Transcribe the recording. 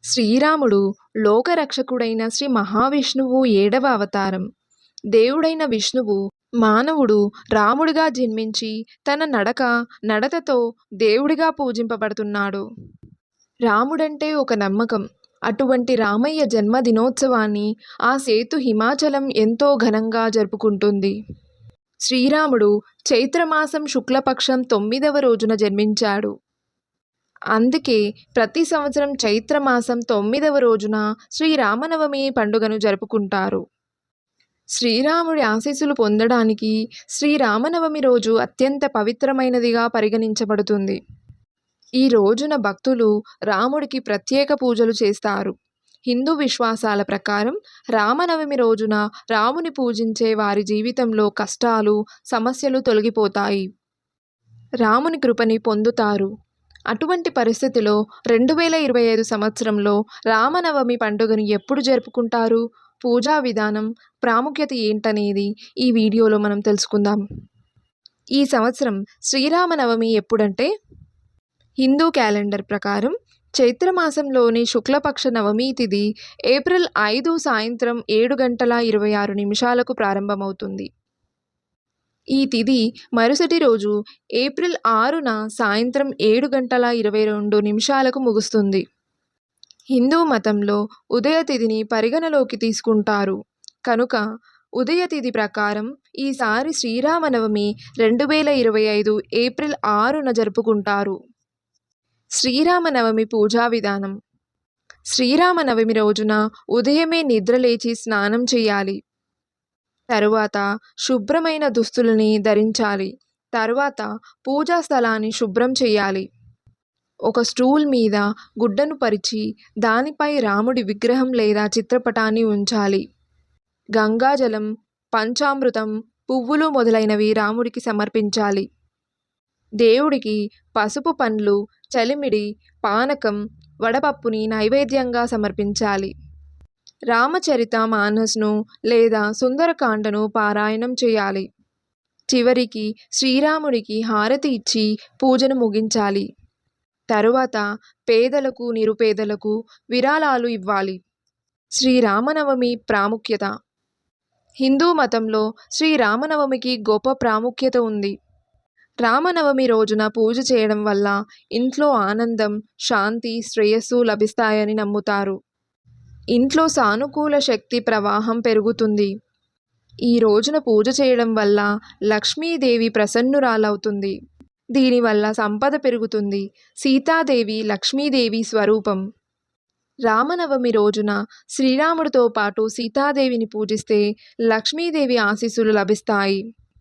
శ్రీరాముడు లోకరక్షకుడైన శ్రీ మహావిష్ణువు 7వ అవతారం. దేవుడైన విష్ణువు మానవుడు రాముడిగా జన్మించి తన నడతతో దేవుడిగా పూజింపబడుతున్నాడు. రాముడంటే ఒక నమ్మకం. అటువంటి రామయ్య జన్మదినోత్సవాన్ని ఆ సేతు హిమాచలం ఎంతో ఘనంగా జరుపుకుంటుంది. శ్రీరాముడు చైత్రమాసం శుక్లపక్షం 9వ రోజున జన్మించాడు. అందుకే ప్రతి సంవత్సరం చైత్రమాసం 9వ రోజున శ్రీరామనవమి పండుగను జరుపుకుంటారు. శ్రీరాముడి ఆశీస్సులు పొందడానికి శ్రీరామనవమి రోజు అత్యంత పవిత్రమైనదిగా పరిగణించబడుతుంది. ఈ రోజున భక్తులు రాముడికి ప్రత్యేక పూజలు చేస్తారు. హిందూ విశ్వాసాల ప్రకారం రామనవమి రోజున రాముని పూజించే వారి జీవితంలో కష్టాలు, సమస్యలు తొలగిపోతాయి. రాముని కృపని పొందుతారు. అటువంటి పరిస్థితిలో 2025 సంవత్సరంలో రామనవమి పండుగను ఎప్పుడు జరుపుకుంటారు, పూజా విధానం, ప్రాముఖ్యత ఏంటనేది ఈ వీడియోలో మనం తెలుసుకుందాం. ఈ సంవత్సరం శ్రీరామనవమి ఎప్పుడంటే హిందూ క్యాలెండర్ ప్రకారం చైత్రమాసంలోని శుక్లపక్ష నవమి తిథి ఏప్రిల్ 5 సాయంత్రం 7:26 ప్రారంభమవుతుంది. ఈ తిథి మరుసటి రోజు ఏప్రిల్ 6న సాయంత్రం 7:22 ముగుస్తుంది. హిందూ మతంలో ఉదయ తిథిని పరిగణలోకి తీసుకుంటారు కనుక ఉదయ తిథి ప్రకారం ఈసారి శ్రీరామనవమి 2025 ఏప్రిల్ 6న జరుపుకుంటారు. శ్రీరామనవమి పూజా విధానం. శ్రీరామనవమి రోజున ఉదయమే నిద్రలేచి స్నానం చేయాలి. తరువాత శుభ్రమైన దుస్తులని ధరించాలి. తరువాత పూజా స్థలాన్ని శుభ్రం చేయాలి. ఒక స్టూల్ మీద గుడ్డను పరిచి దానిపై రాముడి విగ్రహం లేదా చిత్రపటాన్ని ఉంచాలి. గంగాజలం, పంచామృతం, పువ్వులు మొదలైనవి రాముడికి సమర్పించాలి. దేవుడికి పసుపు పండ్లు, చలిమిడి, పానకం, వడపప్పుని నైవేద్యంగా సమర్పించాలి. రామచరిత మానస్ను లేదా సుందరకాండను పారాయణం చేయాలి. చివరికి శ్రీరాముడికి హారతి ఇచ్చి పూజను ముగించాలి. తరువాత పేదలకు, నిరుపేదలకు విరాళాలు ఇవ్వాలి. శ్రీరామనవమి ప్రాముఖ్యత. హిందూ మతంలో శ్రీరామనవమికి గొప్ప ప్రాముఖ్యత ఉంది. రామనవమి రోజున పూజ చేయడం వల్ల ఇంట్లో ఆనందం, శాంతి, శ్రేయస్సు లభిస్తాయని నమ్ముతారు. ఇంట్లో సానుకూల శక్తి ప్రవాహం పెరుగుతుంది. ఈ రోజున పూజ చేయడం వల్ల లక్ష్మీదేవి ప్రసన్నురాలవుతుంది. దీనివల్ల సంపద పెరుగుతుంది. సీతాదేవి లక్ష్మీదేవి స్వరూపం. రామనవమి రోజున శ్రీరాముడితో పాటు సీతాదేవిని పూజిస్తే లక్ష్మీదేవి ఆశీస్సులు లభిస్తాయి.